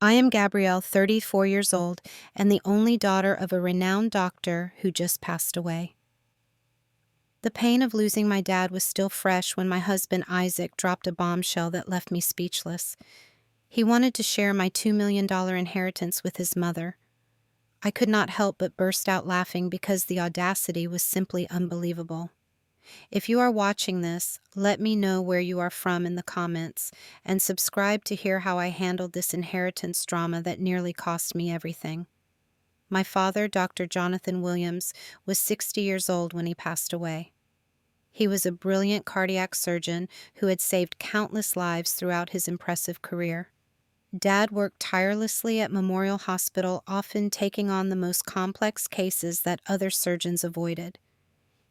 I am Gabrielle, 34 years old, and the only daughter of a renowned doctor who just passed away. The pain of losing my dad was still fresh when my husband Isaac dropped a bombshell that left me speechless. He wanted to share my $2 million inheritance with his mother. I could not help but burst out laughing because the audacity was simply unbelievable. If you are watching this, let me know where you are from in the comments, and subscribe to hear how I handled this inheritance drama that nearly cost me everything. My father, Dr. Jonathan Williams, was 60 years old when he passed away. He was a brilliant cardiac surgeon who had saved countless lives throughout his impressive career. Dad worked tirelessly at Memorial Hospital, often taking on the most complex cases that other surgeons avoided.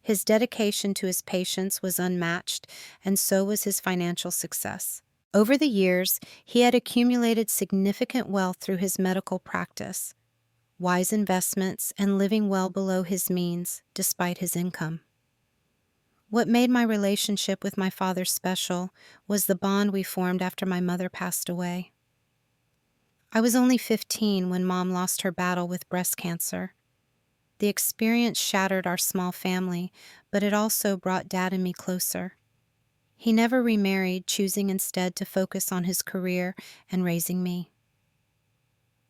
His dedication to his patients was unmatched, and so was his financial success. Over the years, he had accumulated significant wealth through his medical practice, wise investments, and living well below his means despite his income. What made my relationship with my father special was the bond we formed after my mother passed away. I was only 15 when Mom lost her battle with breast cancer. The experience shattered our small family, but it also brought Dad and me closer. He never remarried, choosing instead to focus on his career and raising me.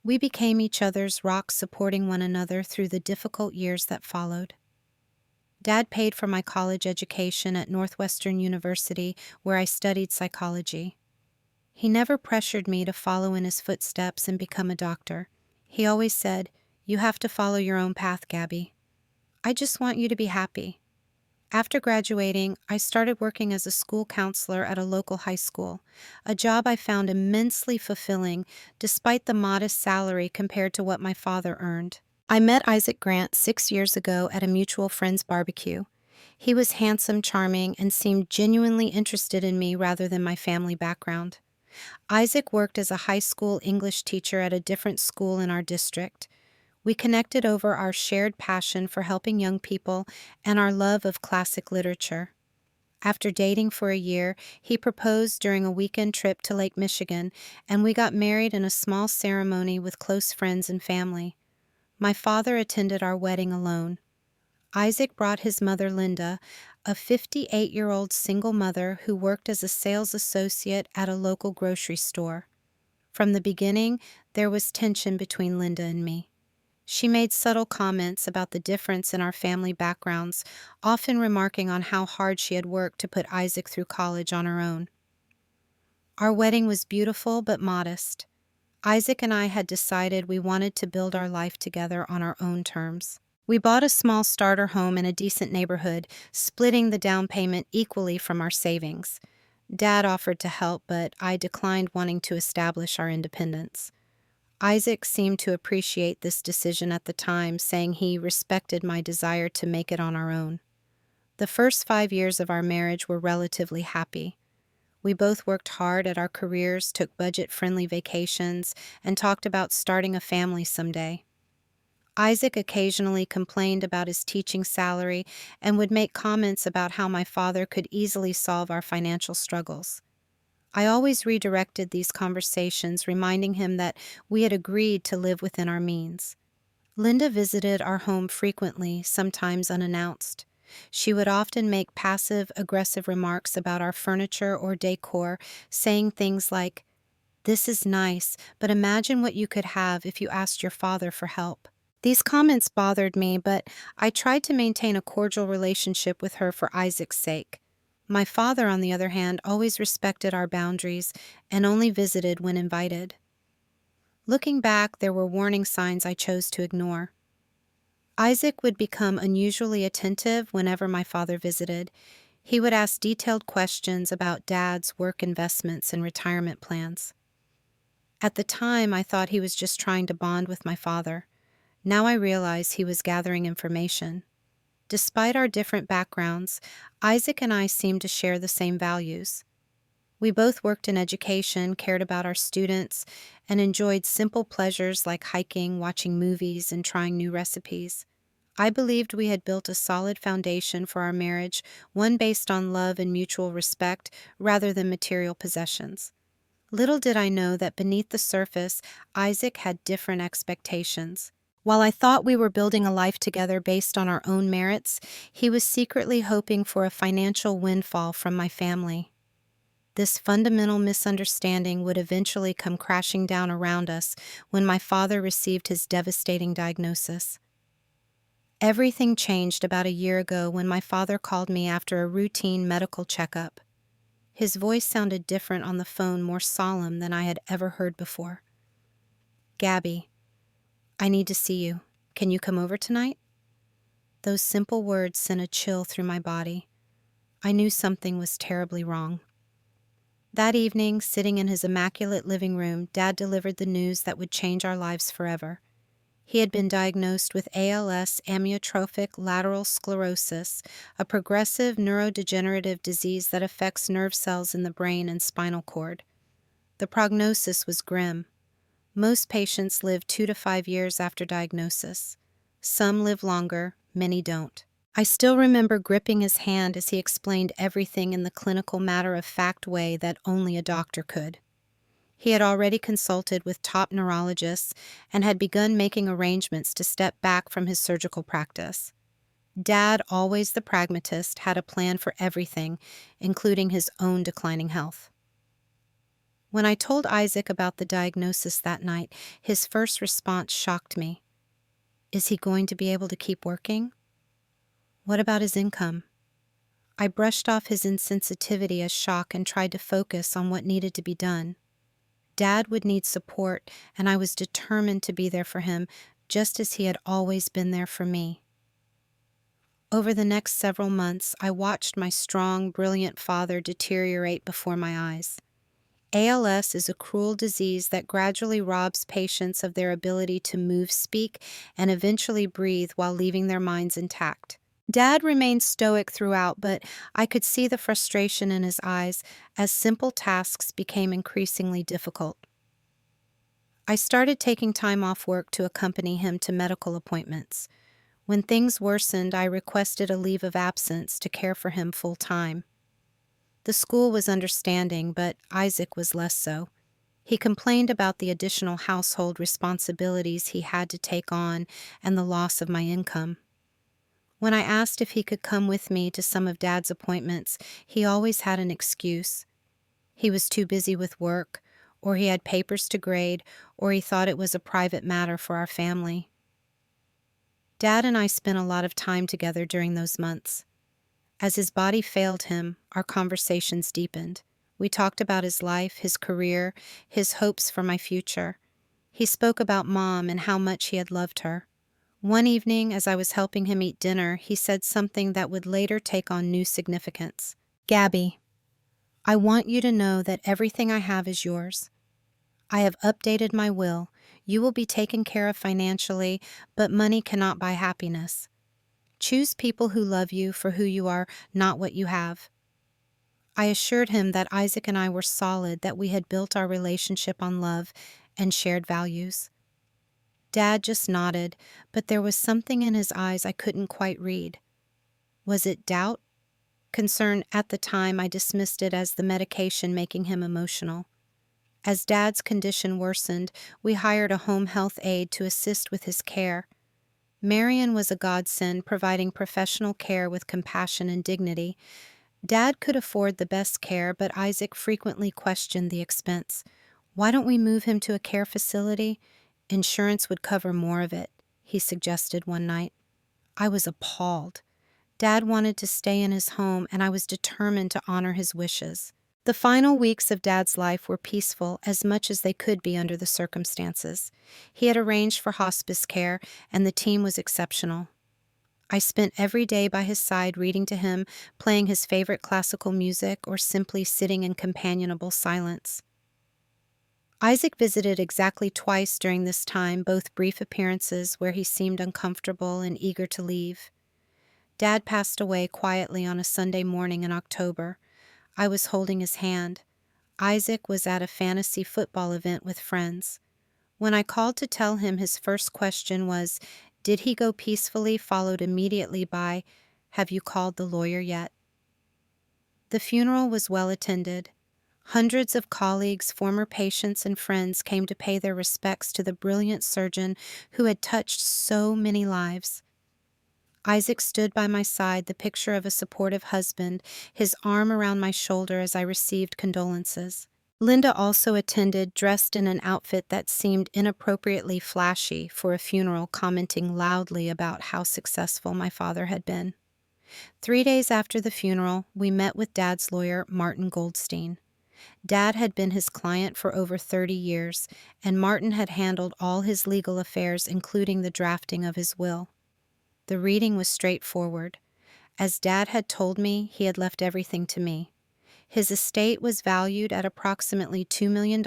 We became each other's rock, supporting one another through the difficult years that followed. Dad paid for my college education at Northwestern University, where I studied psychology. He never pressured me to follow in his footsteps and become a doctor. He always said, "You have to follow your own path, Gabby. I just want you to be happy." After graduating, I started working as a school counselor at a local high school, a job I found immensely fulfilling despite the modest salary compared to what my father earned. I met Isaac Grant 6 years ago at a mutual friend's barbecue. He was handsome, charming, and seemed genuinely interested in me rather than my family background. Isaac worked as a high school English teacher at a different school in our district. We connected over our shared passion for helping young people and our love of classic literature. After dating for a year, he proposed during a weekend trip to Lake Michigan, and we got married in a small ceremony with close friends and family. My father attended our wedding alone. Isaac brought his mother, Linda, a 58-year-old single mother who worked as a sales associate at a local grocery store. From the beginning, there was tension between Linda and me. She made subtle comments about the difference in our family backgrounds, often remarking on how hard she had worked to put Isaac through college on her own. Our wedding was beautiful but modest. Isaac and I had decided we wanted to build our life together on our own terms. We bought a small starter home in a decent neighborhood, splitting the down payment equally from our savings. Dad offered to help, but I declined, wanting to establish our independence. Isaac seemed to appreciate this decision at the time, saying he respected my desire to make it on our own. The first 5 years of our marriage were relatively happy. We both worked hard at our careers, took budget-friendly vacations, and talked about starting a family someday. Isaac occasionally complained about his teaching salary and would make comments about how my father could easily solve our financial struggles. I always redirected these conversations, reminding him that we had agreed to live within our means. Linda visited our home frequently, sometimes unannounced. She would often make passive-aggressive remarks about our furniture or decor, saying things like, "This is nice, but imagine what you could have if you asked your father for help." These comments bothered me, but I tried to maintain a cordial relationship with her for Isaac's sake. My father, on the other hand, always respected our boundaries and only visited when invited. Looking back, there were warning signs I chose to ignore. Isaac would become unusually attentive whenever my father visited. He would ask detailed questions about Dad's work investments and retirement plans. At the time, I thought he was just trying to bond with my father. Now I realize he was gathering information. Despite our different backgrounds, Isaac and I seemed to share the same values. We both worked in education, cared about our students, and enjoyed simple pleasures like hiking, watching movies, and trying new recipes. I believed we had built a solid foundation for our marriage, one based on love and mutual respect rather than material possessions. Little did I know that beneath the surface, Isaac had different expectations. While I thought we were building a life together based on our own merits, he was secretly hoping for a financial windfall from my family. This fundamental misunderstanding would eventually come crashing down around us when my father received his devastating diagnosis. Everything changed about a year ago when my father called me after a routine medical checkup. His voice sounded different on the phone, more solemn than I had ever heard before. "Gabby, I need to see you. Can you come over tonight?" Those simple words sent a chill through my body. I knew something was terribly wrong. That evening, sitting in his immaculate living room, Dad delivered the news that would change our lives forever. He had been diagnosed with ALS, amyotrophic lateral sclerosis, a progressive neurodegenerative disease that affects nerve cells in the brain and spinal cord. The prognosis was grim. Most patients live 2 to 5 years after diagnosis. Some live longer, many don't. I still remember gripping his hand as he explained everything in the clinical matter-of-fact way that only a doctor could. He had already consulted with top neurologists and had begun making arrangements to step back from his surgical practice. Dad, always the pragmatist, had a plan for everything, including his own declining health. When I told Isaac about the diagnosis that night, his first response shocked me. Is he going to be able to keep working? What about his income? I brushed off his insensitivity as shock and tried to focus on what needed to be done. Dad would need support, and I was determined to be there for him, just as he had always been there for me. Over the next several months, I watched my strong, brilliant father deteriorate before my eyes. ALS is a cruel disease that gradually robs patients of their ability to move, speak, and eventually breathe while leaving their minds intact. Dad remained stoic throughout, but I could see the frustration in his eyes as simple tasks became increasingly difficult. I started taking time off work to accompany him to medical appointments. When things worsened, I requested a leave of absence to care for him full time. The school was understanding, but Isaac was less so. He complained about the additional household responsibilities he had to take on and the loss of my income. When I asked if he could come with me to some of Dad's appointments, he always had an excuse. He was too busy with work, or he had papers to grade, or he thought it was a private matter for our family. Dad and I spent a lot of time together during those months. As his body failed him, our conversations deepened. We talked about his life, his career, his hopes for my future. He spoke about Mom and how much he had loved her. One evening, as I was helping him eat dinner, he said something that would later take on new significance. "Gabby, I want you to know that everything I have is yours. I have updated my will. You will be taken care of financially, but money cannot buy happiness. Choose people who love you for who you are, not what you have." I assured him that Isaac and I were solid, that we had built our relationship on love and shared values. Dad just nodded, but there was something in his eyes I couldn't quite read. Was it doubt? Concern? At the time, I dismissed it as the medication making him emotional. As Dad's condition worsened, we hired a home health aide to assist with his care. Marion was a godsend, providing professional care with compassion and dignity. Dad could afford the best care, but Isaac frequently questioned the expense. "Why don't we move him to a care facility? Insurance would cover more of it," he suggested one night. I was appalled. Dad wanted to stay in his home, and I was determined to honor his wishes. The final weeks of Dad's life were peaceful, as much as they could be under the circumstances. He had arranged for hospice care, and the team was exceptional. I spent every day by his side reading to him, playing his favorite classical music, or simply sitting in companionable silence. Isaac visited exactly twice during this time, both brief appearances where he seemed uncomfortable and eager to leave. Dad passed away quietly on a Sunday morning in October. I was holding his hand. Isaac was at a fantasy football event with friends. When I called to tell him, his first question was, "Did he go peacefully?" followed immediately by, "Have you called the lawyer yet?" The funeral was well attended. Hundreds of colleagues, former patients, and friends came to pay their respects to the brilliant surgeon who had touched so many lives. Isaac stood by my side, the picture of a supportive husband, his arm around my shoulder as I received condolences. Linda also attended, dressed in an outfit that seemed inappropriately flashy for a funeral, commenting loudly about how successful my father had been. 3 days after the funeral, we met with Dad's lawyer, Martin Goldstein. Dad had been his client for over 30 years, and Martin had handled all his legal affairs, including the drafting of his will. The reading was straightforward. As Dad had told me, he had left everything to me. His estate was valued at approximately $2 million,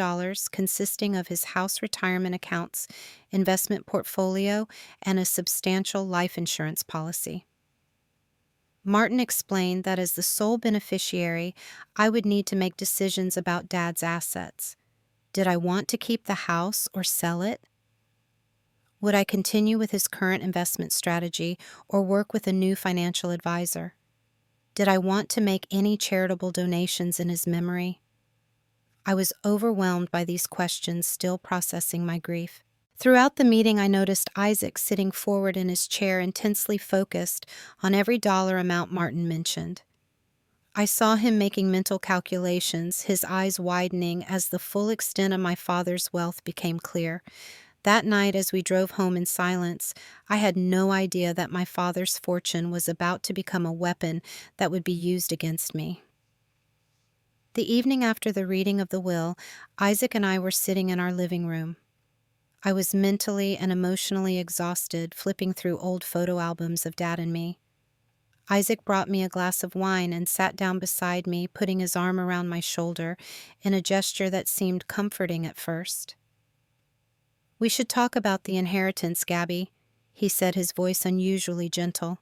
consisting of his house retirement accounts, investment portfolio, and a substantial life insurance policy. Martin explained that as the sole beneficiary, I would need to make decisions about Dad's assets. Did I want to keep the house or sell it? Would I continue with his current investment strategy or work with a new financial advisor? Did I want to make any charitable donations in his memory? I was overwhelmed by these questions, still processing my grief. Throughout the meeting, I noticed Isaac sitting forward in his chair, intensely focused on every dollar amount Martin mentioned. I saw him making mental calculations, his eyes widening as the full extent of my father's wealth became clear. That night, as we drove home in silence, I had no idea that my father's fortune was about to become a weapon that would be used against me. The evening after the reading of the will, Isaac and I were sitting in our living room. I was mentally and emotionally exhausted, flipping through old photo albums of Dad and me. Isaac brought me a glass of wine and sat down beside me, putting his arm around my shoulder in a gesture that seemed comforting at first. "We should talk about the inheritance, Gabby," he said, his voice unusually gentle.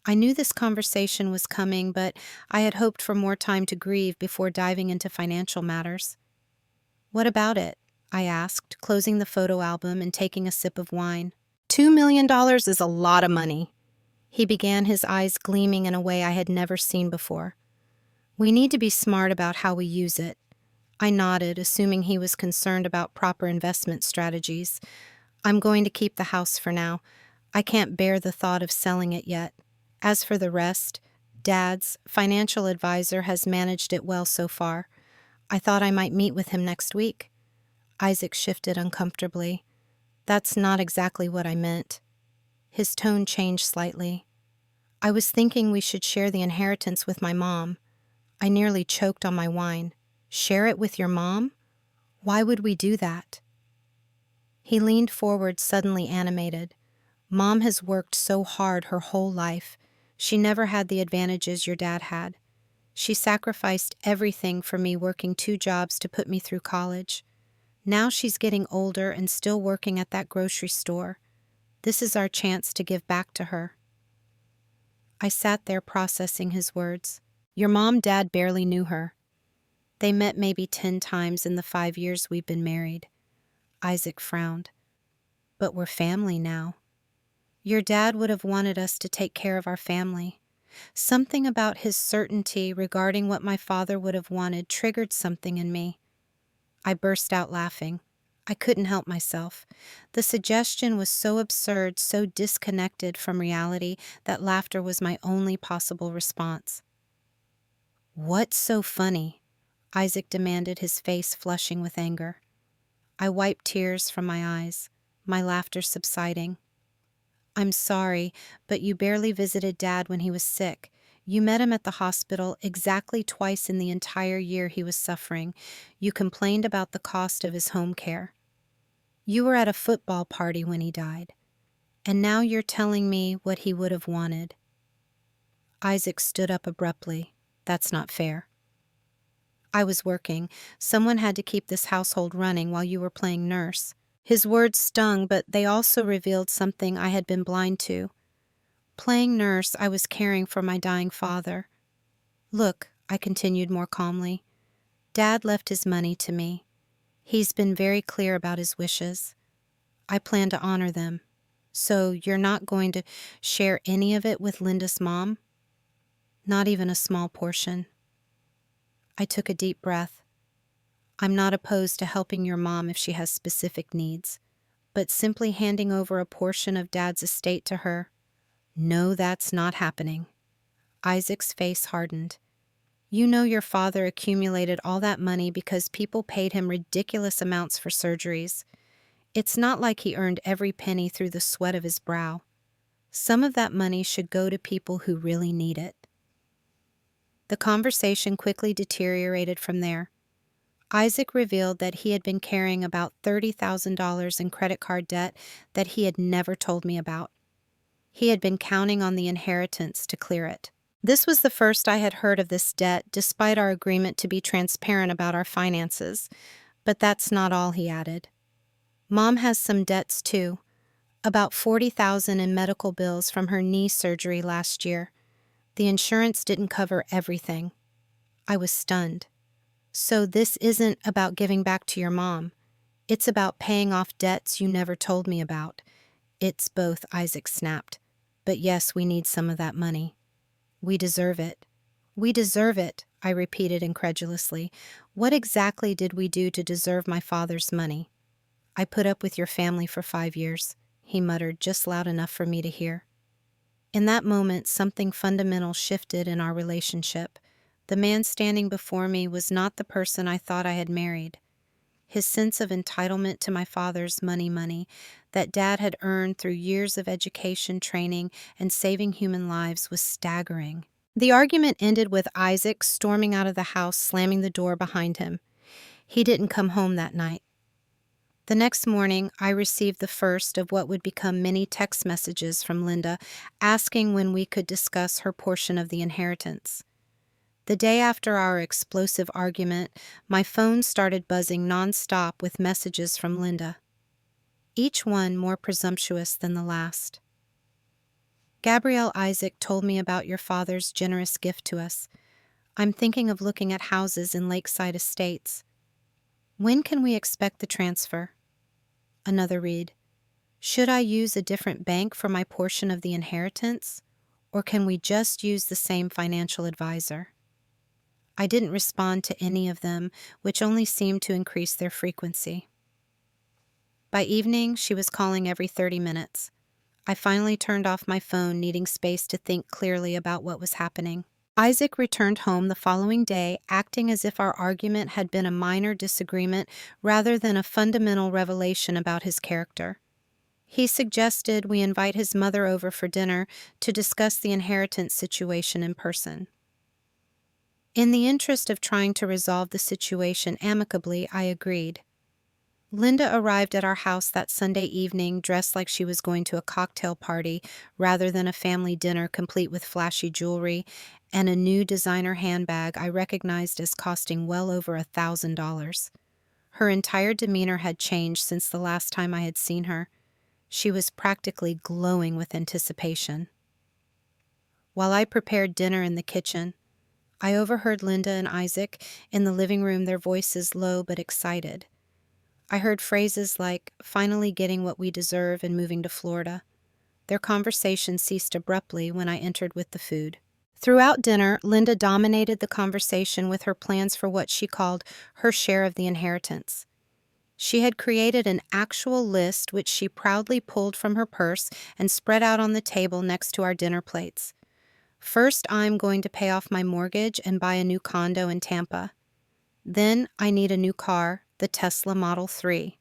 I knew this conversation was coming, but I had hoped for more time to grieve before diving into financial matters. "What about it?" I asked, closing the photo album and taking a sip of wine. $2 million is a lot of money," he began, his eyes gleaming in a way I had never seen before. "We need to be smart about how we use it." I nodded, assuming he was concerned about proper investment strategies. "I'm going to keep the house for now. I can't bear the thought of selling it yet. As for the rest, Dad's financial advisor has managed it well so far. I thought I might meet with him next week." Isaac shifted uncomfortably. "That's not exactly what I meant." His tone changed slightly. "I was thinking we should share the inheritance with my mom." I nearly choked on my wine. "Share it with your mom? Why would we do that?" He leaned forward, suddenly animated. "Mom has worked so hard her whole life. She never had the advantages your dad had. She sacrificed everything for me, working 2 jobs to put me through college. Now she's getting older and still working at that grocery store. This is our chance to give back to her." I sat there processing his words. "Your mom, Dad barely knew her. They met maybe 10 times in the 5 years we've been married." Isaac frowned. "But we're family now. Your dad would have wanted us to take care of our family." Something about his certainty regarding what my father would have wanted triggered something in me. I burst out laughing. I couldn't help myself. The suggestion was so absurd, so disconnected from reality, that laughter was my only possible response. "What's so funny?" Isaac demanded, his face flushing with anger. I wiped tears from my eyes, my laughter subsiding. "I'm sorry, but you barely visited Dad when he was sick. You met him at the hospital exactly twice in the entire year he was suffering. You complained about the cost of his home care. You were at a football party when he died. And now you're telling me what he would have wanted." Isaac stood up abruptly. "That's not fair. I was working. Someone had to keep this household running while you were playing nurse." His words stung, but they also revealed something I had been blind to. Playing nurse, I was caring for my dying father. "Look," I continued more calmly, "Dad left his money to me. He's been very clear about his wishes. I plan to honor them. So you're not going to share any of it with Linda's mom? Not even a small portion?" I took a deep breath. I'm not opposed to helping your mom if she has specific needs, but simply handing over a portion of Dad's estate to her? No, that's not happening." Isaac's face hardened. "You know your father accumulated all that money because people paid him ridiculous amounts for surgeries. It's not like he earned every penny through the sweat of his brow. Some of that money should go to people who really need it." The conversation quickly deteriorated from there. Isaac revealed that he had been carrying about $30,000 in credit card debt that he had never told me about. He had been counting on the inheritance to clear it. This was the first I had heard of this debt, despite our agreement to be transparent about our finances. But that's not all, he added. Mom has some debts too, about $40,000 in medical bills from her knee surgery last year. The insurance didn't cover everything. I was stunned. "So this isn't about giving back to your mom. It's about paying off debts you never told me about." "It's both," Isaac snapped. "But yes, we need some of that money. We deserve it." "We deserve it," I repeated incredulously. "What exactly did we do to deserve my father's money?" "I put up with your family for 5 years," he muttered, just loud enough for me to hear. In that moment, something fundamental shifted in our relationship. The man standing before me was not the person I thought I had married. His sense of entitlement to my father's money that Dad had earned through years of education, training, and saving human lives was staggering. The argument ended with Isaac storming out of the house, slamming the door behind him. He didn't come home that night. The next morning, I received the first of what would become many text messages from Linda asking when we could discuss her portion of the inheritance. The day after our explosive argument, my phone started buzzing nonstop with messages from Linda, each one more presumptuous than the last. "Gabrielle, Isaac told me about your father's generous gift to us. I'm thinking of looking at houses in Lakeside Estates. When can we expect the transfer?" Another read. "Should I use a different bank for my portion of the inheritance, or can we just use the same financial advisor?" I didn't respond to any of them, which only seemed to increase their frequency. By evening, she was calling every 30 minutes. I finally turned off my phone, needing space to think clearly about what was happening. Isaac returned home the following day, acting as if our argument had been a minor disagreement rather than a fundamental revelation about his character. He suggested we invite his mother over for dinner to discuss the inheritance situation in person. In the interest of trying to resolve the situation amicably, I agreed. Linda arrived at our house that Sunday evening dressed like she was going to a cocktail party rather than a family dinner complete with flashy jewelry and a new designer handbag I recognized as costing well over $1,000. Her entire demeanor had changed since the last time I had seen her. She was practically glowing with anticipation. While I prepared dinner in the kitchen, I overheard Linda and Isaac in the living room, their voices low but excited. I heard phrases like, "finally getting what we deserve and moving to Florida." Their conversation ceased abruptly when I entered with the food. Throughout dinner, Linda dominated the conversation with her plans for what she called her share of the inheritance. She had created an actual list which she proudly pulled from her purse and spread out on the table next to our dinner plates. "First, I'm going to pay off my mortgage and buy a new condo in Tampa. Then I need a new car, the Tesla Model 3.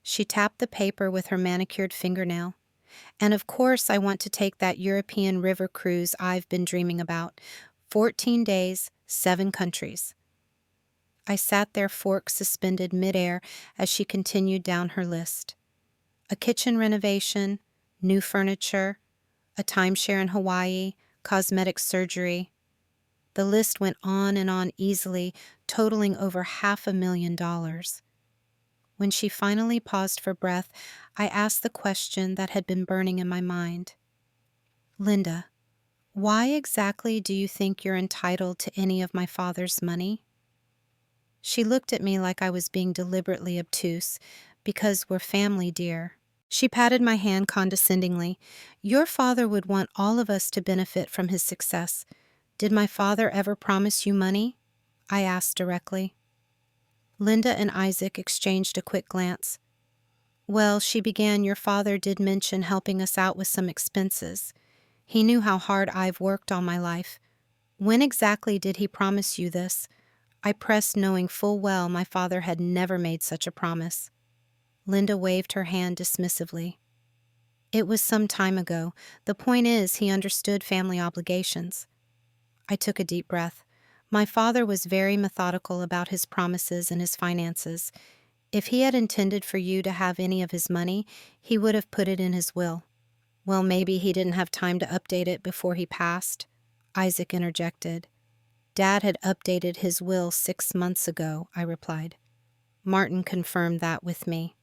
She tapped the paper with her manicured fingernail. "And of course, I want to take that European river cruise I've been dreaming about. 14 days, 7 countries. I sat there, fork suspended midair, as she continued down her list. A kitchen renovation, new furniture, a timeshare in Hawaii, cosmetic surgery. The list went on and on easily, totaling over $500,000. When she finally paused for breath, I asked the question that had been burning in my mind. "Linda, why exactly do you think you're entitled to any of my father's money?" She looked at me like I was being deliberately obtuse, "Because we're family, dear." She patted my hand condescendingly. "Your father would want all of us to benefit from his success. Did my father ever promise you money?" I asked directly. Linda and Isaac exchanged a quick glance. Well, she began, your father did mention helping us out with some expenses. He knew how hard I've worked all my life. When exactly did he promise you this? I pressed, knowing full well my father had never made such a promise. Linda waved her hand dismissively. It was some time ago. The point is, he understood family obligations. I took a deep breath. My father was very methodical about his promises and his finances. If he had intended for you to have any of his money, he would have put it in his will. Well, maybe he didn't have time to update it before he passed. Isaac interjected. Dad had updated his will 6 months ago, I replied. Martin confirmed that with me.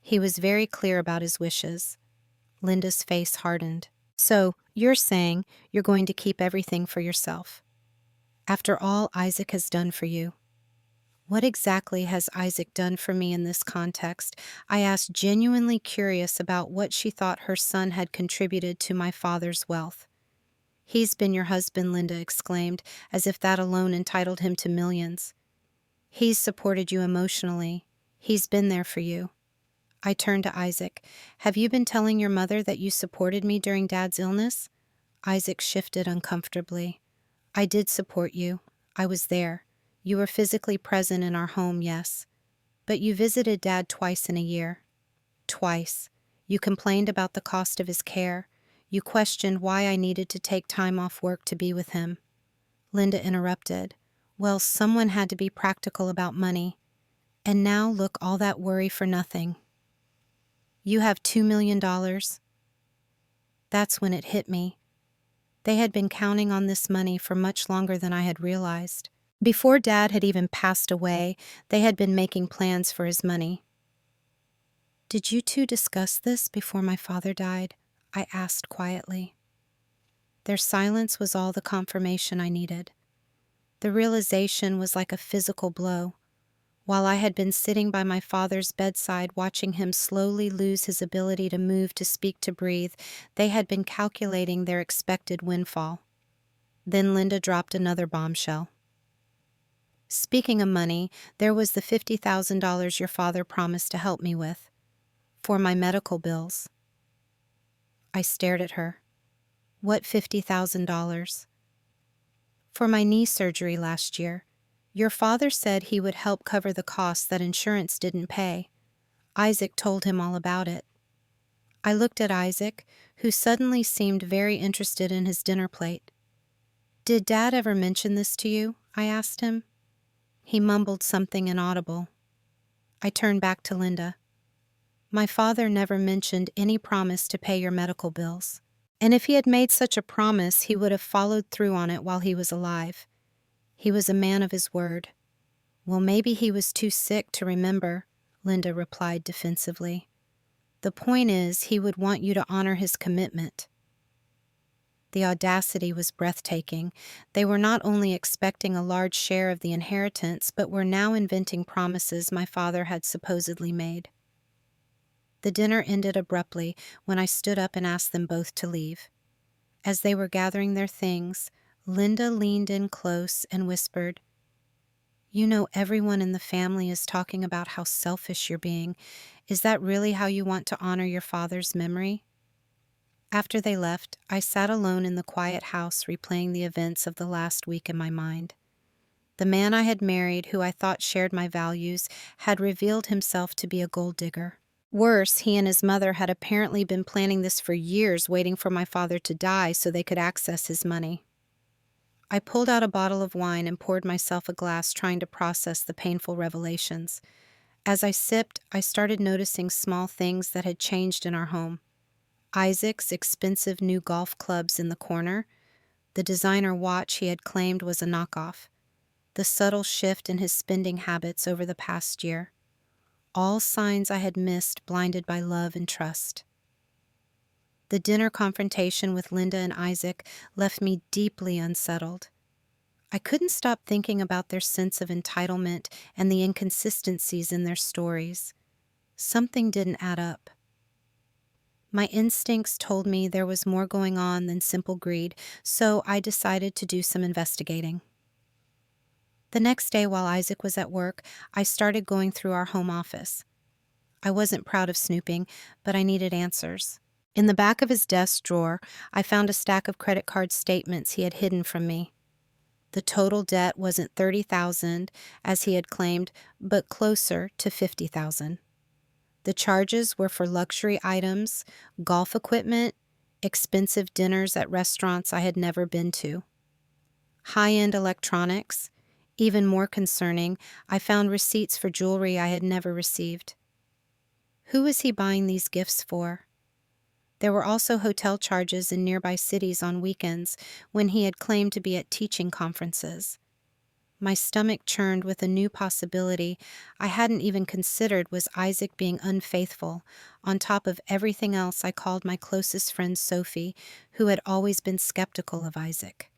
He was very clear about his wishes. Linda's face hardened. So, you're saying you're going to keep everything for yourself? After all Isaac has done for you? What exactly has Isaac done for me in this context? I asked, genuinely curious about what she thought her son had contributed to my father's wealth. He's been your husband, Linda exclaimed, as if that alone entitled him to millions. He's supported you emotionally. He's been there for you. I turned to Isaac. Have you been telling your mother that you supported me during Dad's illness? Isaac shifted uncomfortably. I did support you. I was there. You were physically present in our home, yes. But you visited Dad twice in a year. Twice. You complained about the cost of his care. You questioned why I needed to take time off work to be with him. Linda interrupted. Well, someone had to be practical about money. And now look, all that worry for nothing. You have $2 million. That's when it hit me. They had been counting on this money for much longer than I had realized. Before Dad had even passed away, they had been making plans for his money. Did you two discuss this before my father died? I asked quietly. Their silence was all the confirmation I needed. The realization was like a physical blow. While I had been sitting by my father's bedside watching him slowly lose his ability to move, to speak, to breathe, they had been calculating their expected windfall. Then Linda dropped another bombshell. Speaking of money, there was the $50,000 your father promised to help me with. For my medical bills. I stared at her. What $50,000? For my knee surgery last year. Your father said he would help cover the costs that insurance didn't pay. Isaac told him all about it. I looked at Isaac, who suddenly seemed very interested in his dinner plate. Did Dad ever mention this to you? I asked him. He mumbled something inaudible. I turned back to Linda. My father never mentioned any promise to pay your medical bills. And if he had made such a promise, he would have followed through on it while he was alive. He was a man of his word. Well, maybe he was too sick to remember, Linda replied defensively. The point is, he would want you to honor his commitment. The audacity was breathtaking. They were not only expecting a large share of the inheritance, but were now inventing promises my father had supposedly made. The dinner ended abruptly when I stood up and asked them both to leave. As they were gathering their things, Linda leaned in close and whispered, You know, everyone in the family is talking about how selfish you're being. Is that really how you want to honor your father's memory? After they left, I sat alone in the quiet house replaying the events of the last week in my mind. The man I had married, who I thought shared my values, had revealed himself to be a gold digger. Worse, he and his mother had apparently been planning this for years, waiting for my father to die so they could access his money. I pulled out a bottle of wine and poured myself a glass, trying to process the painful revelations. As I sipped, I started noticing small things that had changed in our home. Isaac's expensive new golf clubs in the corner, the designer watch he had claimed was a knockoff, the subtle shift in his spending habits over the past year. All signs I had missed, blinded by love and trust. The dinner confrontation with Linda and Isaac left me deeply unsettled. I couldn't stop thinking about their sense of entitlement and the inconsistencies in their stories. Something didn't add up. My instincts told me there was more going on than simple greed, so I decided to do some investigating. The next day, while Isaac was at work, I started going through our home office. I wasn't proud of snooping, but I needed answers. In the back of his desk drawer, I found a stack of credit card statements he had hidden from me. The total debt wasn't $30,000, as he had claimed, but closer to $50,000. The charges were for luxury items, golf equipment, expensive dinners at restaurants I had never been to, high-end electronics. Even more concerning, I found receipts for jewelry I had never received. Who was he buying these gifts for? There were also hotel charges in nearby cities on weekends when he had claimed to be at teaching conferences. My stomach churned with a new possibility I hadn't even considered was Isaac being unfaithful, on top of everything else I called my closest friend Sophie, who had always been skeptical of Isaac.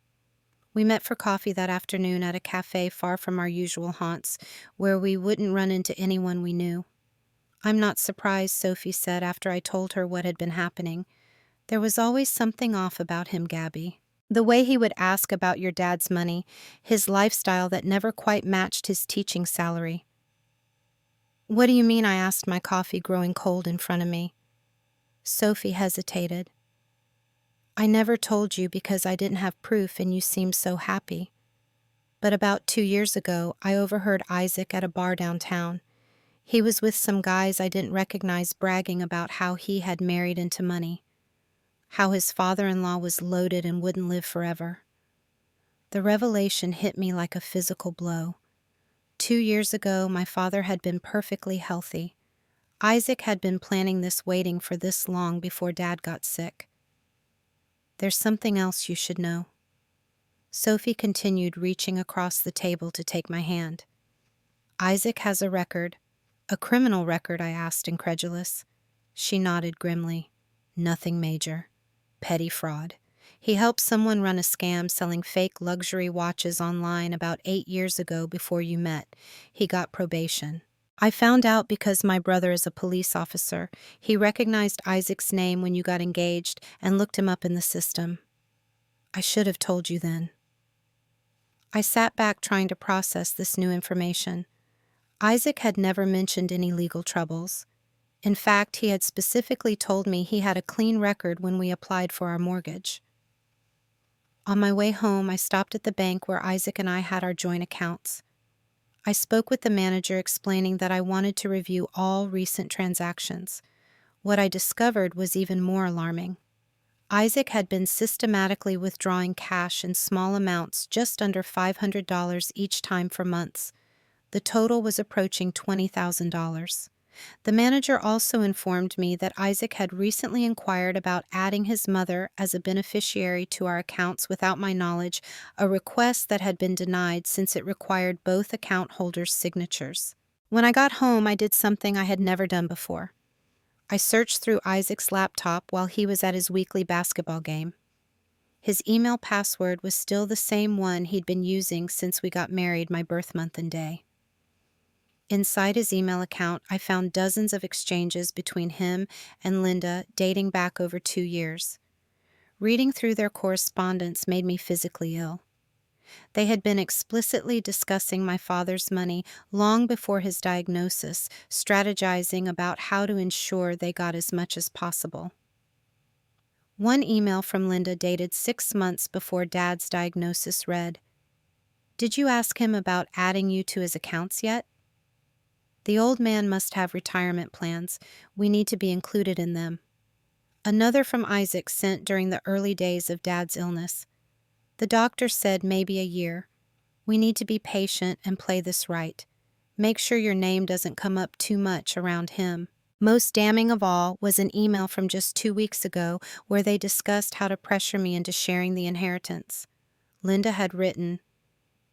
We met for coffee that afternoon at a cafe far from our usual haunts, where we wouldn't run into anyone we knew. "I'm not surprised," Sophie said after I told her what had been happening. "There was always something off about him, Gabby. The way he would ask about your dad's money, his lifestyle that never quite matched his teaching salary." "What do you mean?" I asked, my coffee growing cold in front of me. Sophie hesitated. "I never told you because I didn't have proof and you seemed so happy. But about 2 years ago, I overheard Isaac at a bar downtown. He was with some guys I didn't recognize bragging about how he had married into money, how his father-in-law was loaded and wouldn't live forever. The revelation hit me like a physical blow. 2 years ago, my father had been perfectly healthy. Isaac had been planning this, waiting for this long before Dad got sick. "There's something else you should know." Sophie continued, reaching across the table to take my hand. "Isaac has a record." "A criminal record?" I asked, incredulous. She nodded grimly. "Nothing major. Petty fraud. He helped someone run a scam selling fake luxury watches online about 8 years ago before you met. He got probation. I found out because my brother is a police officer. He recognized Isaac's name when you got engaged and looked him up in the system. I should have told you then." I sat back trying to process this new information. Isaac had never mentioned any legal troubles. In fact, he had specifically told me he had a clean record when we applied for our mortgage. On my way home, I stopped at the bank where Isaac and I had our joint accounts. I spoke with the manager, explaining that I wanted to review all recent transactions. What I discovered was even more alarming. Isaac had been systematically withdrawing cash in small amounts, just under $500 each time for months. The total was approaching $20,000. The manager also informed me that Isaac had recently inquired about adding his mother as a beneficiary to our accounts without my knowledge, a request that had been denied since it required both account holders' signatures. When I got home, I did something I had never done before. I searched through Isaac's laptop while he was at his weekly basketball game. His email password was still the same one he'd been using since we got married, my birth month and day. Inside his email account, I found dozens of exchanges between him and Linda dating back over 2 years. Reading through their correspondence made me physically ill. They had been explicitly discussing my father's money long before his diagnosis, strategizing about how to ensure they got as much as possible. One email from Linda dated 6 months before Dad's diagnosis read, "Did you ask him about adding you to his accounts yet? The old man must have retirement plans. We need to be included in them." Another from Isaac, sent during the early days of Dad's illness. "The doctor said maybe a year. We need to be patient and play this right. Make sure your name doesn't come up too much around him." Most damning of all was an email from just 2 weeks ago where they discussed how to pressure me into sharing the inheritance. Linda had written,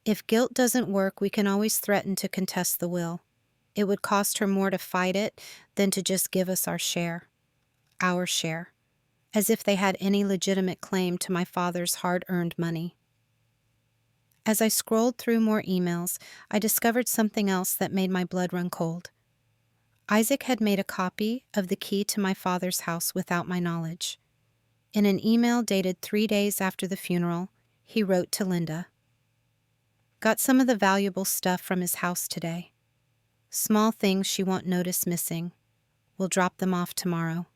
"If guilt doesn't work, we can always threaten to contest the will. It would cost her more to fight it than to just give us our share." Our share. As if they had any legitimate claim to my father's hard-earned money. As I scrolled through more emails, I discovered something else that made my blood run cold. Isaac had made a copy of the key to my father's house without my knowledge. In an email dated 3 days after the funeral, he wrote to Linda, Got some of the valuable stuff from his house today. Small things she won't notice missing. We'll drop them off tomorrow.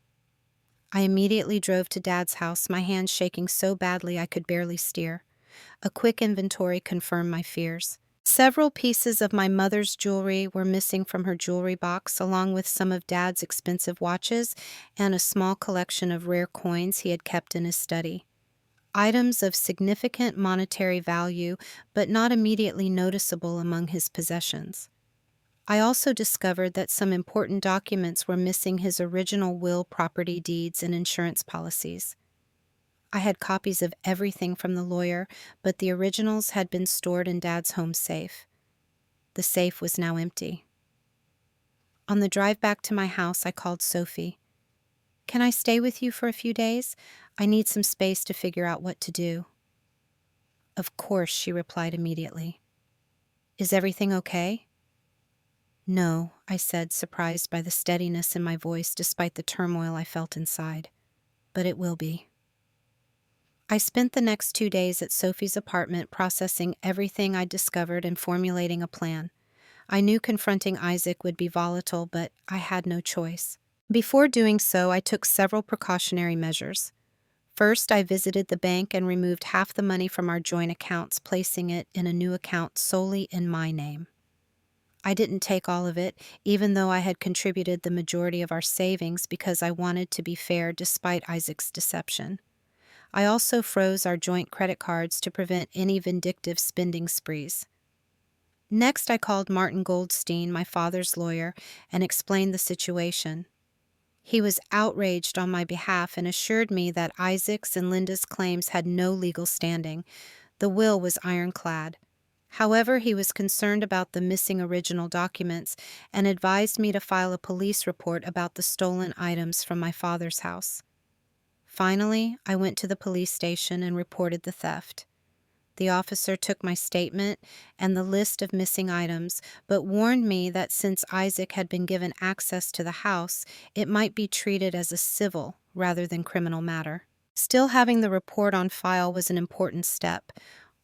I immediately drove to Dad's house, my hands shaking so badly I could barely steer. A quick inventory confirmed my fears. Several pieces of my mother's jewelry were missing from her jewelry box, along with some of Dad's expensive watches and a small collection of rare coins he had kept in his study. Items of significant monetary value, but not immediately noticeable among his possessions. I also discovered that some important documents were missing his original will, property deeds, and insurance policies. I had copies of everything from the lawyer, but the originals had been stored in Dad's home safe. The safe was now empty. On the drive back to my house, I called Sophie. "Can I stay with you for a few days? I need some space to figure out what to do." "Of course," she replied immediately. "Is everything okay?" "No," I said, surprised by the steadiness in my voice despite the turmoil I felt inside. "But it will be." I spent the next 2 days at Sophie's apartment processing everything I'd discovered and formulating a plan. I knew confronting Isaac would be volatile, but I had no choice. Before doing so, I took several precautionary measures. First, I visited the bank and removed half the money from our joint accounts, placing it in a new account solely in my name. I didn't take all of it, even though I had contributed the majority of our savings because I wanted to be fair despite Isaac's deception. I also froze our joint credit cards to prevent any vindictive spending sprees. Next, I called Martin Goldstein, my father's lawyer, and explained the situation. He was outraged on my behalf and assured me that Isaac's and Linda's claims had no legal standing. The will was ironclad. However, he was concerned about the missing original documents and advised me to file a police report about the stolen items from my father's house. Finally, I went to the police station and reported the theft. The officer took my statement and the list of missing items, but warned me that since Isaac had been given access to the house, it might be treated as a civil rather than criminal matter. Still, having the report on file was an important step.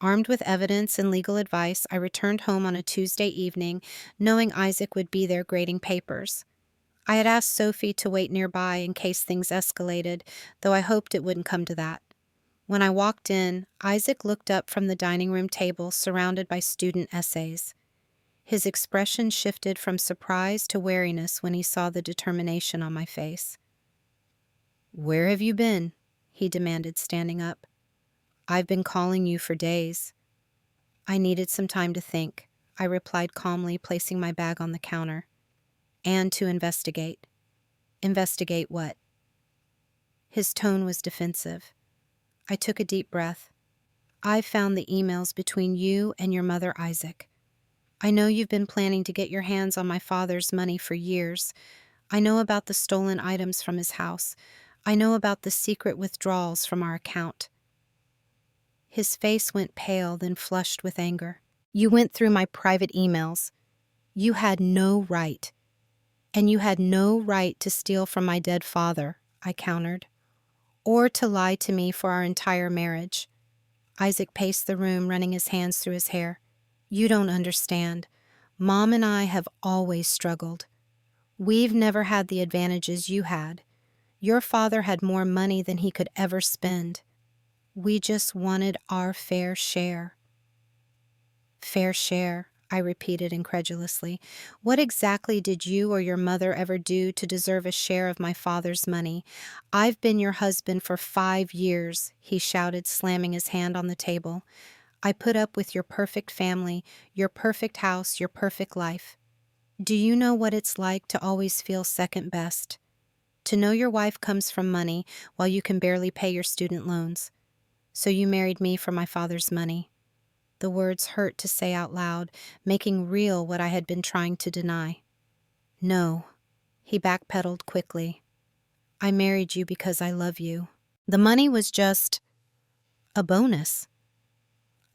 Armed with evidence and legal advice, I returned home on a Tuesday evening, knowing Isaac would be there grading papers. I had asked Sophie to wait nearby in case things escalated, though I hoped it wouldn't come to that. When I walked in, Isaac looked up from the dining room table surrounded by student essays. His expression shifted from surprise to wariness when he saw the determination on my face. "Where have you been?" he demanded, standing up. "I've been calling you for days." "I needed some time to think," I replied calmly, placing my bag on the counter. "And to investigate." "Investigate what?" His tone was defensive. I took a deep breath. "I've found the emails between you and your mother, Isaac. I know you've been planning to get your hands on my father's money for years. I know about the stolen items from his house. I know about the secret withdrawals from our account." His face went pale, then flushed with anger. "You went through my private emails. You had no right. And you had no right to steal from my dead father," I countered. "Or to lie to me for our entire marriage." Isaac paced the room, running his hands through his hair. "You don't understand. Mom and I have always struggled. We've never had the advantages you had. Your father had more money than he could ever spend. We just wanted our fair share." "Fair share," I repeated incredulously. "What exactly did you or your mother ever do to deserve a share of my father's money? I've been your husband for 5 years," he shouted, slamming his hand on the table. "I put up with your perfect family, your perfect house, your perfect life. Do you know what it's like to always feel second best? To know your wife comes from money while you can barely pay your student loans. So you married me for my father's money." The words hurt to say out loud, making real what I had been trying to deny. "No," he backpedaled quickly. "I married you because I love you. The money was just a bonus.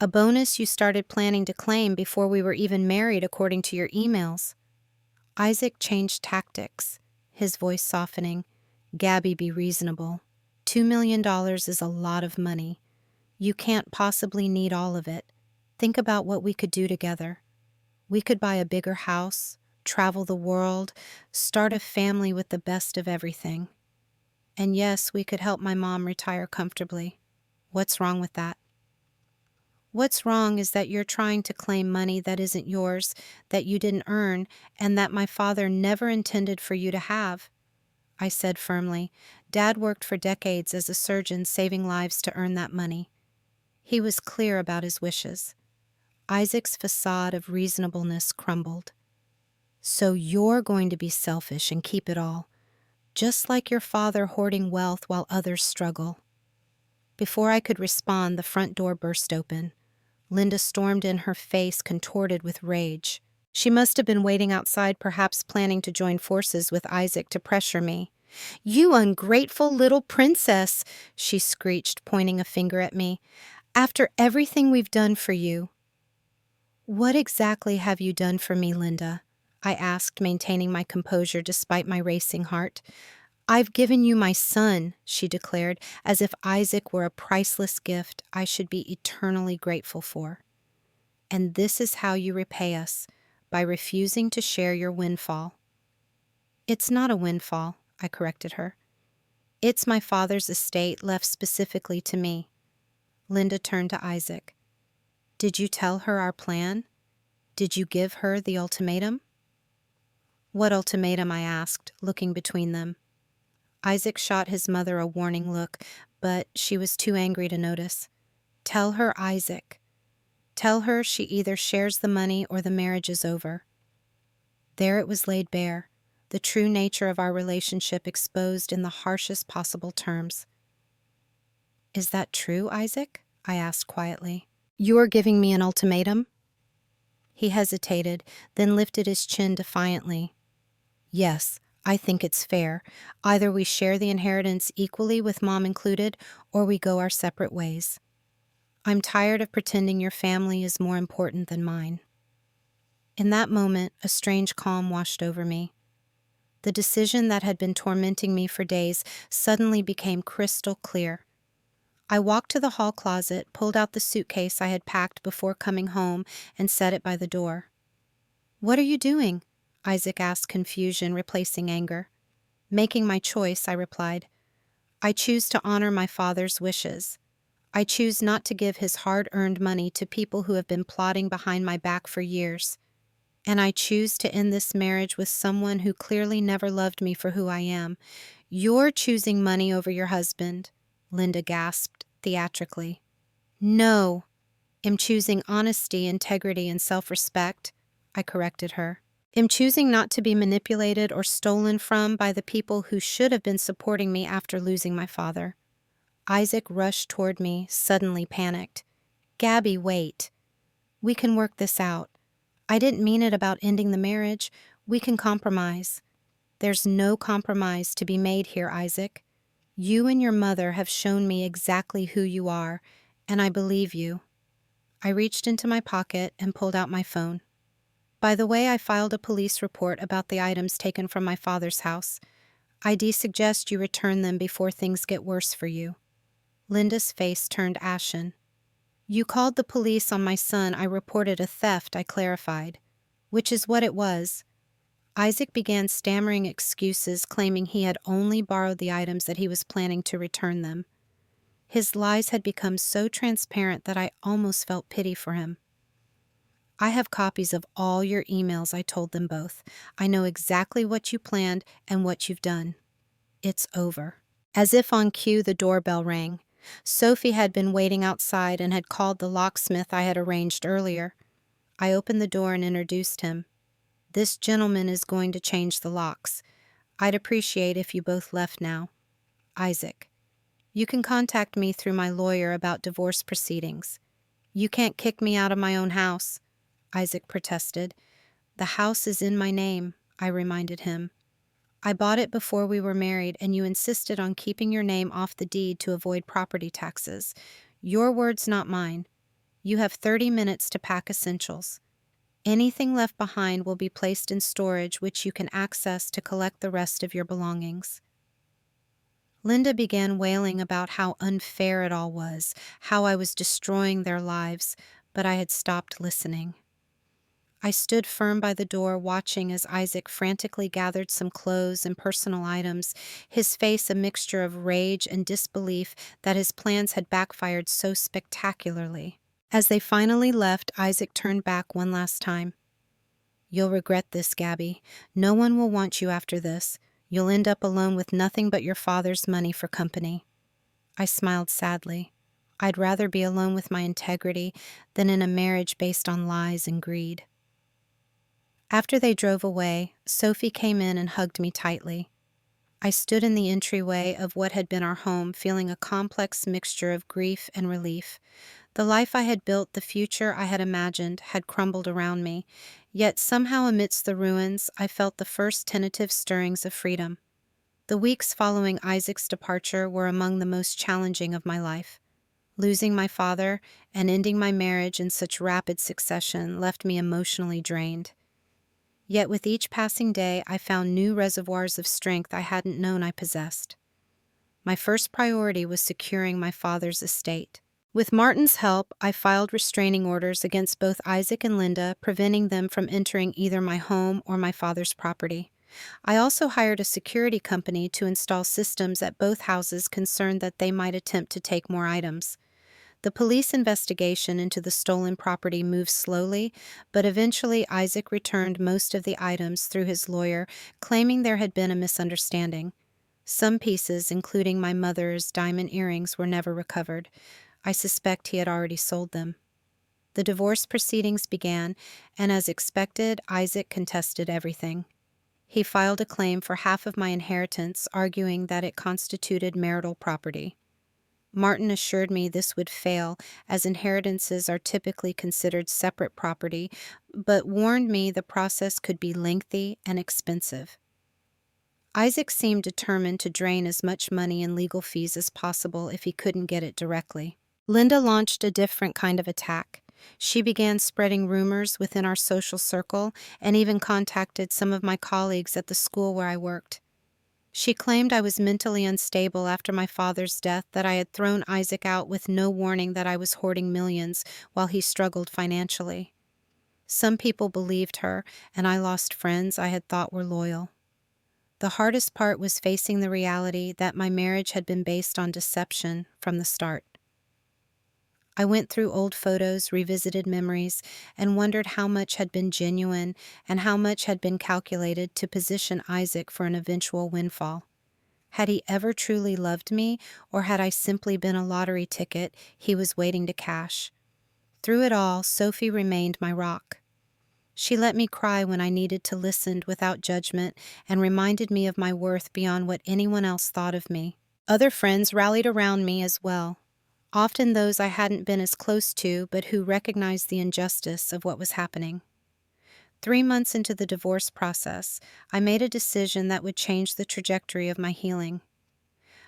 A bonus you started planning to claim before we were even married, according to your emails." Isaac changed tactics, his voice softening. "Gabby, be reasonable. $2 million is a lot of money. You can't possibly need all of it. Think about what we could do together. We could buy a bigger house, travel the world, start a family with the best of everything. And yes, we could help my mom retire comfortably. What's wrong with that? What's wrong is that you're trying to claim money that isn't yours, that you didn't earn, and that my father never intended for you to have, I said firmly. Dad worked for decades as a surgeon, saving lives to earn that money. He was clear about his wishes. Isaac's facade of reasonableness crumbled. So you're going to be selfish and keep it all, just like your father hoarding wealth while others struggle. Before I could respond, the front door burst open. Linda stormed in, her face contorted with rage. She must have been waiting outside, perhaps planning to join forces with Isaac to pressure me. "You ungrateful little princess," she screeched, pointing a finger at me. "After everything we've done for you." "What exactly have you done for me, Linda?" I asked, maintaining my composure despite my racing heart. "I've given you my son," she declared, as if Isaac were a priceless gift I should be eternally grateful for. "And this is how you repay us, by refusing to share your windfall." "It's not a windfall," I corrected her. "It's my father's estate left specifically to me." Linda turned to Isaac. "Did you tell her our plan? Did you give her the ultimatum?" "What ultimatum?" I asked, looking between them. Isaac shot his mother a warning look, but she was too angry to notice. "Tell her, Isaac. Tell her she either shares the money or the marriage is over." There it was laid bare, the true nature of our relationship exposed in the harshest possible terms. "Is that true, Isaac?" I asked quietly. "You're giving me an ultimatum?" He hesitated, then lifted his chin defiantly. "Yes, I think it's fair. Either we share the inheritance equally with Mom included, or we go our separate ways. I'm tired of pretending your family is more important than mine." In that moment, a strange calm washed over me. The decision that had been tormenting me for days suddenly became crystal clear. I walked to the hall closet, pulled out the suitcase I had packed before coming home, and set it by the door. "What are you doing?" Isaac asked, confusion replacing anger. "Making my choice," I replied. "I choose to honor my father's wishes. I choose not to give his hard-earned money to people who have been plotting behind my back for years. And I choose to end this marriage with someone who clearly never loved me for who I am." "You're choosing money over your husband," Linda gasped theatrically. "No, I'm choosing honesty, integrity, and self-respect," I corrected her. "I'm choosing not to be manipulated or stolen from by the people who should have been supporting me after losing my father." Isaac rushed toward me, suddenly panicked. "Gabby, wait. We can work this out. I didn't mean it about ending the marriage. We can compromise." "There's no compromise to be made here, Isaac. You and your mother have shown me exactly who you are, and I believe you." I reached into my pocket and pulled out my phone. "By the way, I filed a police report about the items taken from my father's house. I suggest you return them before things get worse for you." Linda's face turned ashen. "You called the police on my son. I reported a theft," I clarified. "Which is what it was." Isaac began stammering excuses, claiming he had only borrowed the items, that he was planning to return them. His lies had become so transparent that I almost felt pity for him. "I have copies of all your emails," I told them both. "I know exactly what you planned and what you've done. It's over." As if on cue, the doorbell rang. Sophie had been waiting outside and had called the locksmith I had arranged earlier. I opened the door and introduced him. "This gentleman is going to change the locks. I'd appreciate if you both left now. Isaac. You can contact me through my lawyer about divorce proceedings." "You can't kick me out of my own house," Isaac protested. "The house is in my name," I reminded him. "I bought it before we were married, and you insisted on keeping your name off the deed to avoid property taxes. Your words, not mine. You have 30 minutes to pack essentials. Anything left behind will be placed in storage, which you can access to collect the rest of your belongings." Linda began wailing about how unfair it all was, how I was destroying their lives, but I had stopped listening. I stood firm by the door, watching as Isaac frantically gathered some clothes and personal items, his face a mixture of rage and disbelief that his plans had backfired so spectacularly. As they finally left, Isaac turned back one last time. "You'll regret this, Gabby. No one will want you after this. You'll end up alone with nothing but your father's money for company." I smiled sadly. I'd rather be alone with my integrity than in a marriage based on lies and greed. After they drove away, Sophie came in and hugged me tightly. I stood in the entryway of what had been our home, feeling a complex mixture of grief and relief. The life I had built, the future I had imagined, had crumbled around me, yet somehow amidst the ruins I felt the first tentative stirrings of freedom. The weeks following Isaac's departure were among the most challenging of my life. Losing my father and ending my marriage in such rapid succession left me emotionally drained. Yet with each passing day, I found new reservoirs of strength I hadn't known I possessed. My first priority was securing my father's estate. With Martin's help, I filed restraining orders against both Isaac and Linda, preventing them from entering either my home or my father's property. I also hired a security company to install systems at both houses concerned that they might attempt to take more items. The police investigation into the stolen property moved slowly, but eventually Isaac returned most of the items through his lawyer, claiming there had been a misunderstanding. Some pieces, including my mother's diamond earrings, were never recovered. I suspect he had already sold them. The divorce proceedings began, and as expected, Isaac contested everything. He filed a claim for half of my inheritance, arguing that it constituted marital property. Martin assured me this would fail, as inheritances are typically considered separate property, but warned me the process could be lengthy and expensive. Isaac seemed determined to drain as much money in legal fees as possible if he couldn't get it directly. Linda launched a different kind of attack. She began spreading rumors within our social circle and even contacted some of my colleagues at the school where I worked. She claimed I was mentally unstable after my father's death, that I had thrown Isaac out with no warning that I was hoarding millions while he struggled financially. Some people believed her, and I lost friends I had thought were loyal. The hardest part was facing the reality that my marriage had been based on deception from the start. I went through old photos, revisited memories, and wondered how much had been genuine and how much had been calculated to position Isaac for an eventual windfall. Had he ever truly loved me, or had I simply been a lottery ticket he was waiting to cash? Through it all, Sophie remained my rock. She let me cry when I needed to listen without judgment and reminded me of my worth beyond what anyone else thought of me. Other friends rallied around me as well. Often those I hadn't been as close to, but who recognized the injustice of what was happening. 3 months into the divorce process, I made a decision that would change the trajectory of my healing.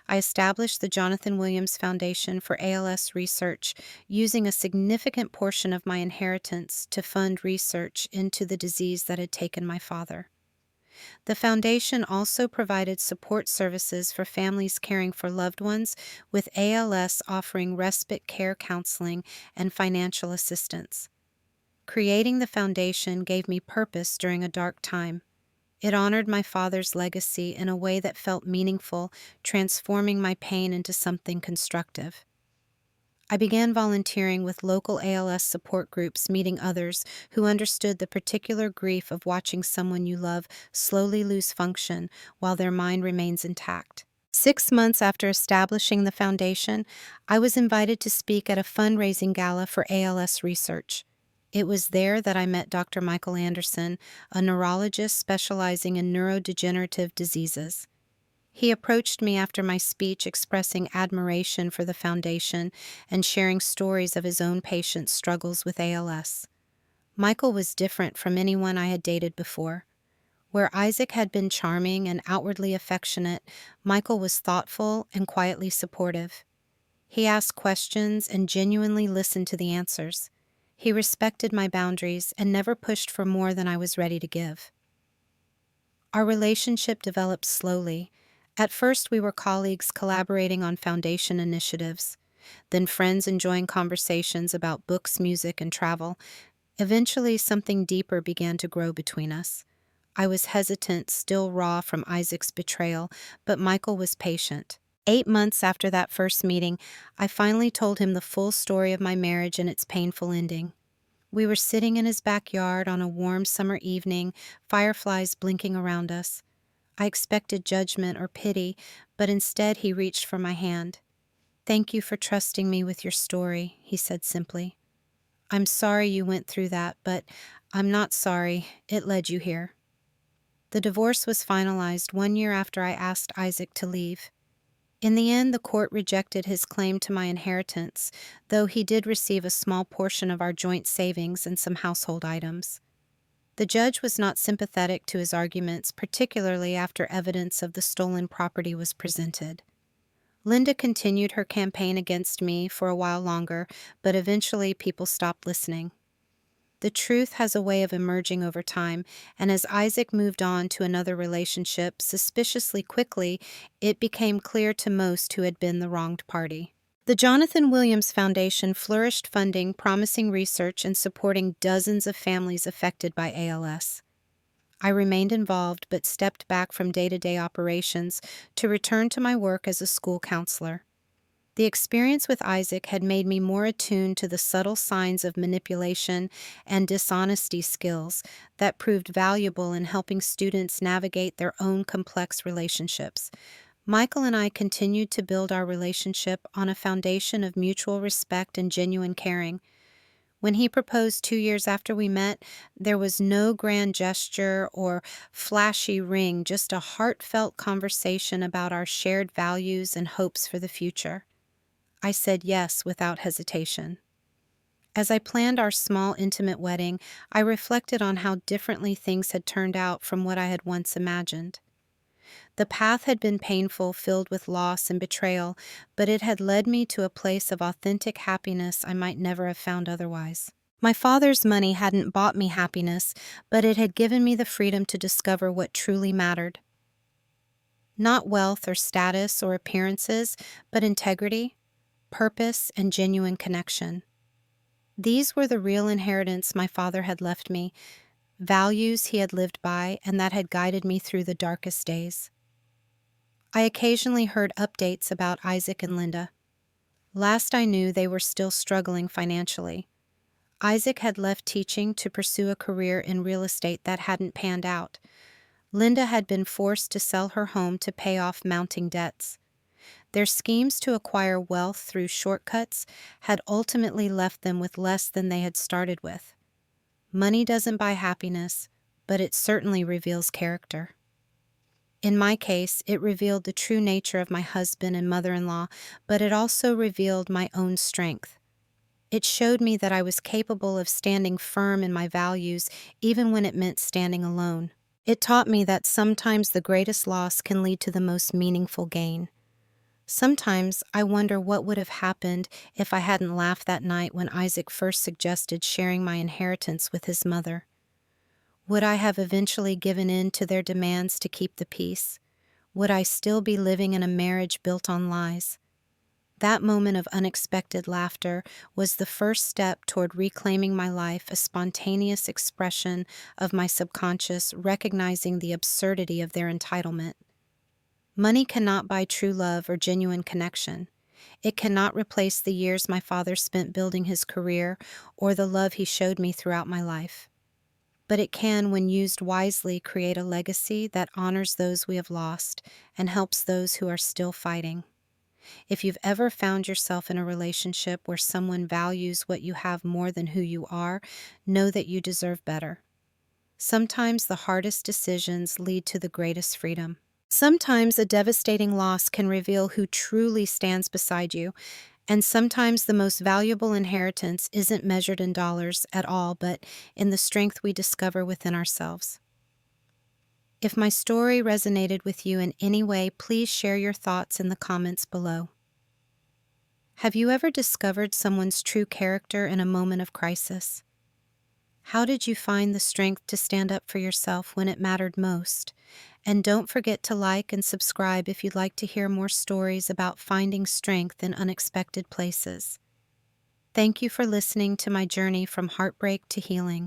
I established the Jonathan Williams Foundation for ALS Research, using a significant portion of my inheritance to fund research into the disease that had taken my father. The foundation also provided support services for families caring for loved ones, with ALS offering respite care counseling and financial assistance. Creating the foundation gave me purpose during a dark time. It honored my father's legacy in a way that felt meaningful, transforming my pain into something constructive. I began volunteering with local ALS support groups, meeting others who understood the particular grief of watching someone you love slowly lose function while their mind remains intact. 6 months after establishing the foundation, I was invited to speak at a fundraising gala for ALS research. It was there that I met Dr. Michael Anderson, a neurologist specializing in neurodegenerative diseases. He approached me after my speech, expressing admiration for the foundation and sharing stories of his own patients' struggles with ALS. Michael was different from anyone I had dated before. Where Isaac had been charming and outwardly affectionate, Michael was thoughtful and quietly supportive. He asked questions and genuinely listened to the answers. He respected my boundaries and never pushed for more than I was ready to give. Our relationship developed slowly. At first, we were colleagues collaborating on foundation initiatives. then friends enjoying conversations about books, music, and travel. Eventually, something deeper began to grow between us. I was hesitant, still raw from Isaac's betrayal, but Michael was patient. 8 months after that first meeting, I finally told him the full story of my marriage and its painful ending. We were sitting in his backyard on a warm summer evening, fireflies blinking around us. I expected judgment or pity, but instead he reached for my hand. "Thank you for trusting me with your story," he said simply. "I'm sorry you went through that, but I'm not sorry it led you here." The divorce was finalized 1 year after I asked Isaac to leave. In the end, the court rejected his claim to my inheritance, though he did receive a small portion of our joint savings and some household items. The judge was not sympathetic to his arguments, particularly after evidence of the stolen property was presented. Linda continued her campaign against me for a while longer, but eventually people stopped listening. The truth has a way of emerging over time, and as Isaac moved on to another relationship suspiciously quickly, it became clear to most who had been the wronged party. The Jonathan Williams Foundation flourished funding promising research and supporting dozens of families affected by ALS. I remained involved but stepped back from day-to-day operations to return to my work as a school counselor. The experience with Isaac had made me more attuned to the subtle signs of manipulation and dishonesty skills that proved valuable in helping students navigate their own complex relationships. Michael and I continued to build our relationship on a foundation of mutual respect and genuine caring. When he proposed 2 years after we met, there was no grand gesture or flashy ring, just a heartfelt conversation about our shared values and hopes for the future. I said yes without hesitation. As I planned our small, intimate wedding, I reflected on how differently things had turned out from what I had once imagined. The path had been painful, filled with loss and betrayal, but it had led me to a place of authentic happiness I might never have found otherwise. My father's money hadn't bought me happiness, but it had given me the freedom to discover what truly mattered. Not wealth or status or appearances, but integrity, purpose, and genuine connection. These were the real inheritance my father had left me, values he had lived by and that had guided me through the darkest days. I occasionally heard updates about Isaac and Linda. Last I knew, they were still struggling financially. Isaac had left teaching to pursue a career in real estate that hadn't panned out. Linda had been forced to sell her home to pay off mounting debts. Their schemes to acquire wealth through shortcuts had ultimately left them with less than they had started with. Money doesn't buy happiness, but it certainly reveals character. In my case, it revealed the true nature of my husband and mother-in-law, but it also revealed my own strength. It showed me that I was capable of standing firm in my values, even when it meant standing alone. It taught me that sometimes the greatest loss can lead to the most meaningful gain. Sometimes I wonder what would have happened if I hadn't laughed that night when Isaac first suggested sharing my inheritance with his mother. Would I have eventually given in to their demands to keep the peace? Would I still be living in a marriage built on lies? That moment of unexpected laughter was the first step toward reclaiming my life, a spontaneous expression of my subconscious, recognizing the absurdity of their entitlement. Money cannot buy true love or genuine connection. It cannot replace the years my father spent building his career or the love he showed me throughout my life. But it can, when used wisely, create a legacy that honors those we have lost and helps those who are still fighting. If you've ever found yourself in a relationship where someone values what you have more than who you are, know that you deserve better. Sometimes the hardest decisions lead to the greatest freedom. Sometimes a devastating loss can reveal who truly stands beside you, and sometimes the most valuable inheritance isn't measured in dollars at all, but in the strength we discover within ourselves. If my story resonated with you in any way, please share your thoughts in the comments below. Have you ever discovered someone's true character in a moment of crisis? How did you find the strength to stand up for yourself when it mattered most? And don't forget to like and subscribe if you'd like to hear more stories about finding strength in unexpected places. Thank you for listening to my journey from heartbreak to healing.